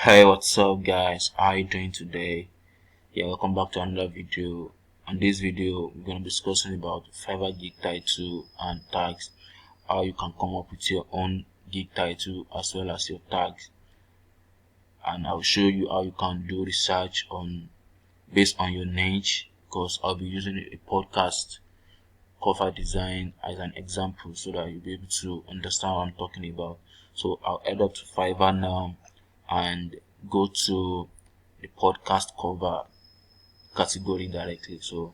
Hey, what's up guys? How are you doing today? Yeah, welcome back to another video. On this video, we're going to be discussing about Fiverr Gig title and tags, how you can come up with your own gig title as well as your tags, and I'll show you how you can do research on based on your niche, because I'll be using a podcast cover design as an example so that you'll be able to understand what I'm talking about. So I'll head up to Fiverr now and go to the podcast cover category directly. So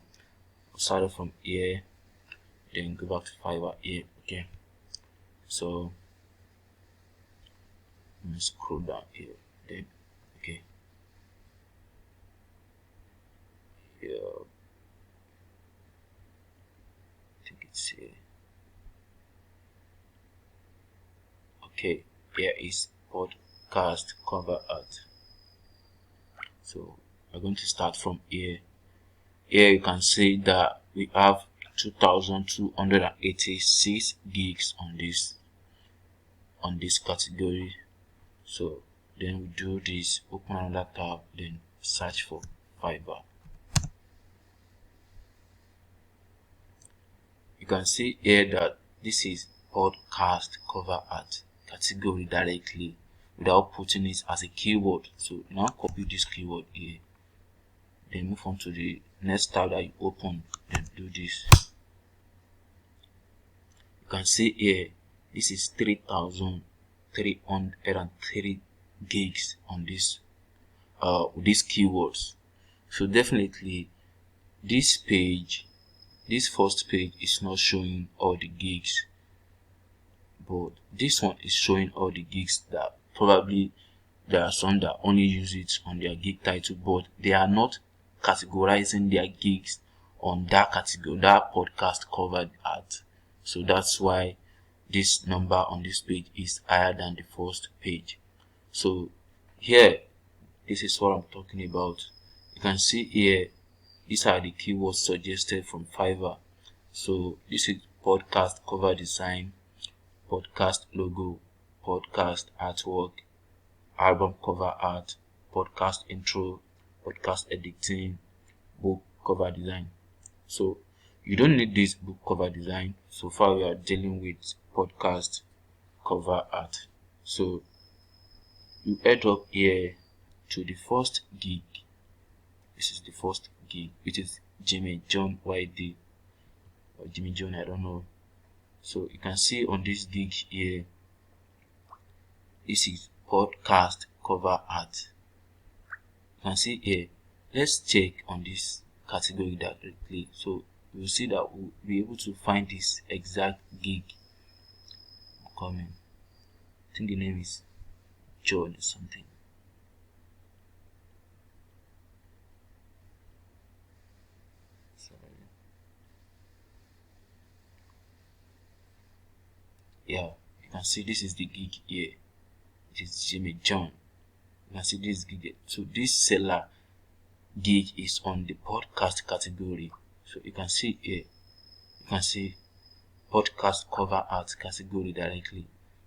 I'll start it from here, then go back to Fiverr here. Okay, so let me scroll down here. Then okay, here I think it's here. Okay, here is podcast cover art. So we're going to start from here. Here you can see that we have 2,286 gigs on this category. So then we do this, open another tab, then search for Fiverr. You can see here that this is podcast cover art category directly without putting it as a keyword. So now copy this keyword here, then move on to the next tab that you open, then do this. You can see here this is 3,330 gigs on this with these keywords. So definitely this first page is not showing all the gigs, but this one is showing all the gigs. That probably there are some that only use it on their gig title, but they are not categorizing their gigs on that category, that podcast covered art. So that's why this number on this page is higher than the first page. So here, this is what I'm talking about. You can see here, these are the keywords suggested from Fiverr. So this is podcast cover design, podcast logo, podcast artwork, album cover art, podcast intro, podcast editing, book cover design. So you don't need this book cover design. So far we are dealing with podcast cover art. So you head up here to the first gig. This is the first gig, which is Jimmy John YD or Jimmy John, I don't know. So you can see on this gig here, this is podcast cover art. You can see here, let's check on this category directly. So you'll see that we'll be able to find this exact gig coming. I think the name is John or something. Yeah, you can see this is the gig here. It is Jimmy John. You can see this gig. So this seller gig is on the podcast category. So you can see here, you can see podcast cover art category directly,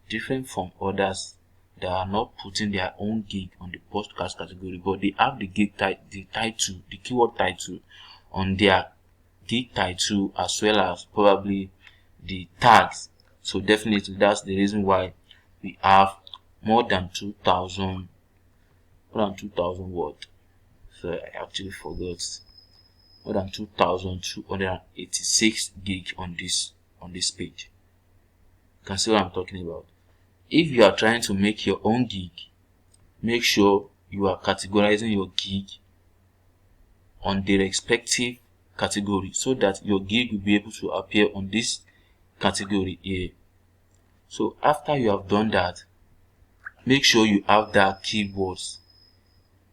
different from others that are not putting their own gig on the podcast category, but they have the gig the title, the keyword title on their gig title, as well as probably the tags. So definitely that's the reason why we have more than 2,000 what? So I actually forgot. More than 2,286 gig on this page. You can see what I'm talking about. If you are trying to make your own gig, make sure you are categorizing your gig on the respective category so that your gig will be able to appear on this category here. So after you have done that, make sure you have that keywords,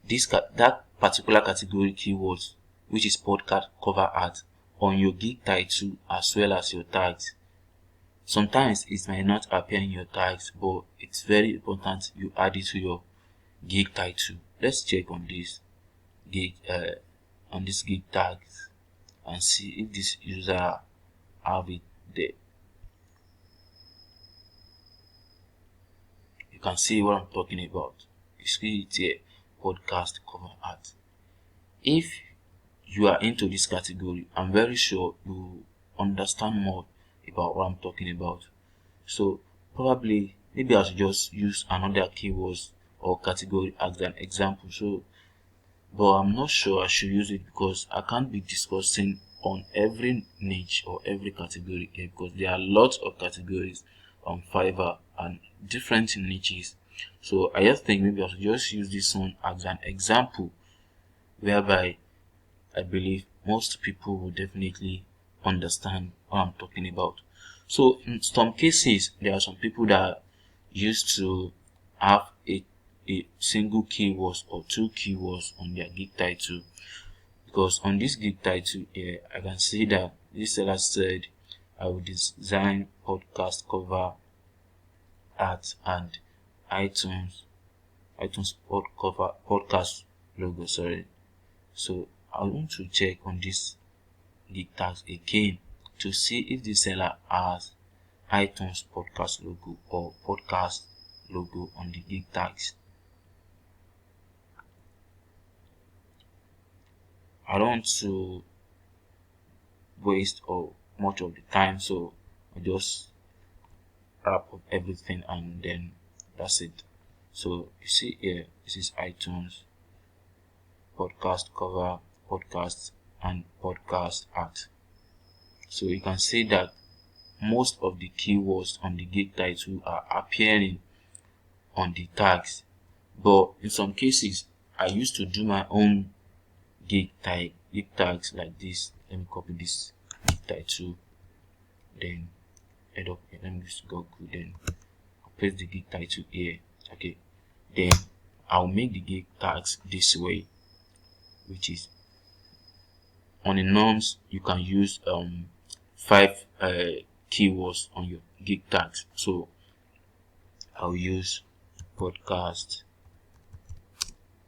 that particular category keywords, which is podcast cover art, on your gig title as well as your tags. Sometimes it might not appear in your tags, but it's very important you add it to your gig title. Let's check on this gig tags and see if this user have it there. You can see what I'm talking about. You see it here, podcast cover art. If you are into this category, I'm very sure you understand more about what I'm talking about. So probably maybe I should just use another keywords or category as an example. So but I'm not sure I should use it because I can't be discussing on every niche or every category here because there are lots of categories on Fiverr and different niches. So I just think maybe I should just use this one as an example whereby I believe most people will definitely understand what I'm talking about. So in some cases, there are some people that used to have a single keywords or two keywords on their gig title. Because on this gig title here, I can see that this seller said I will design podcast cover art and iTunes podcast logo. Sorry. So I want to check on this gig tags again to see if the seller has iTunes podcast logo or podcast logo on the gig tags. I don't want to waste or much of the time, so I just wrap up everything and then that's it. So you see here, this is iTunes podcast cover, podcast and podcast art. So you can see that most of the keywords on the gig title are appearing on the tags, but in some cases I used to do my own gig tags like this. Let me copy this gig title, then head up here. Let me just go good, then I'll paste the gig title here. Okay, then I'll make the gig tags this way, which is on the norms you can use 5 keywords on your gig tags. So I'll use podcast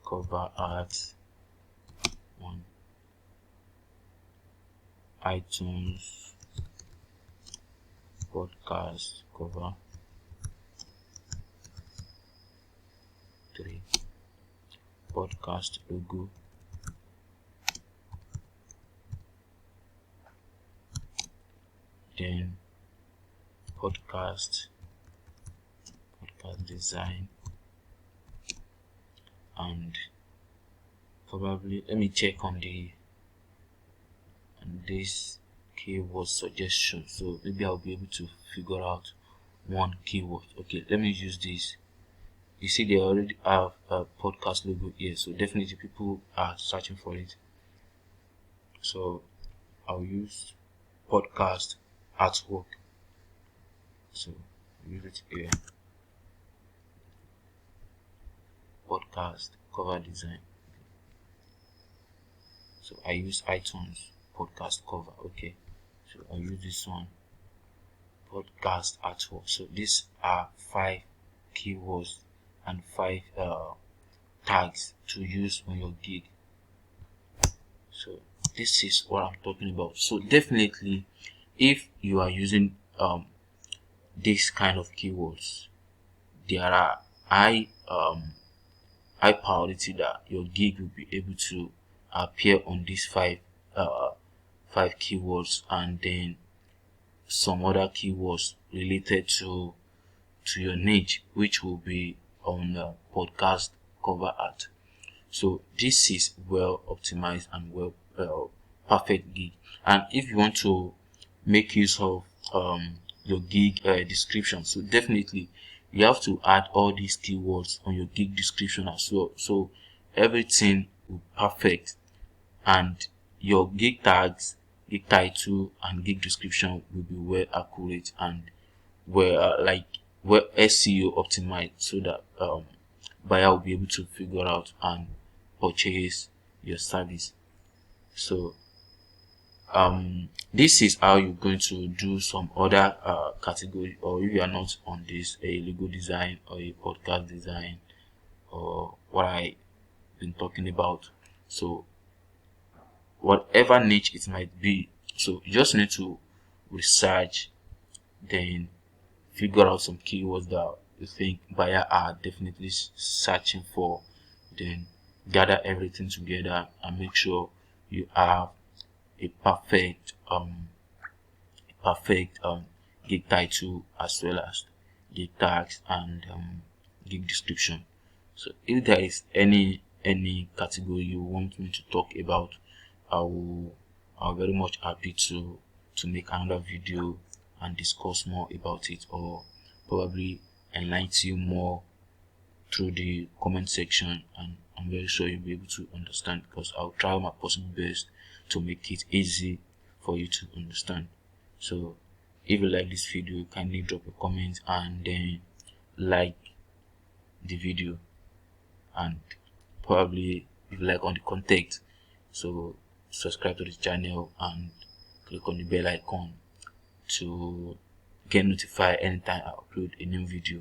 cover art 1, iTunes podcast cover 3, podcast logo 10, podcast design, and probably let me check on this keyword suggestion, so maybe I'll be able to figure out one keyword. Okay, let me use this. You see they already have a podcast logo here, so definitely people are searching for it. So I'll use podcast artwork, so use it here, podcast cover design. So I use iTunes podcast cover. Okay, so I'll use this one, podcast artwork. So these are 5 keywords and 5 tags to use on your gig. So this is what I'm talking about. So definitely if you are using this kind of keywords, there are high priority that your gig will be able to appear on these 5 keywords, and then some other keywords related to your niche, which will be on podcast cover art. So this is well optimized and well perfect gig. And if you want to make use of your gig description, so definitely you have to add all these keywords on your gig description as well, so everything will be perfect and your gig tags, gig title and gig description will be well accurate and well SEO optimized, so that buyer will be able to figure out and purchase your service. So this is how you're going to do some other category, or if you are not on this, a logo design or a podcast design or what I've been talking about. So whatever niche it might be, so you just need to research, then figure out some keywords that you think buyer are definitely searching for, then gather everything together and make sure you have a perfect gig title, as well as gig tags and gig description. So if there is any category you want me to talk about, I'm very much happy to make another video and discuss more about it, or probably enlighten you more through the comment section, and I'm very sure you'll be able to understand, because I'll try my possible best to make it easy for you to understand. So if you like this video, kindly drop a comment and then like the video, and probably if you like on the content, so subscribe to the channel and click on the bell icon to get notified anytime I upload a new video.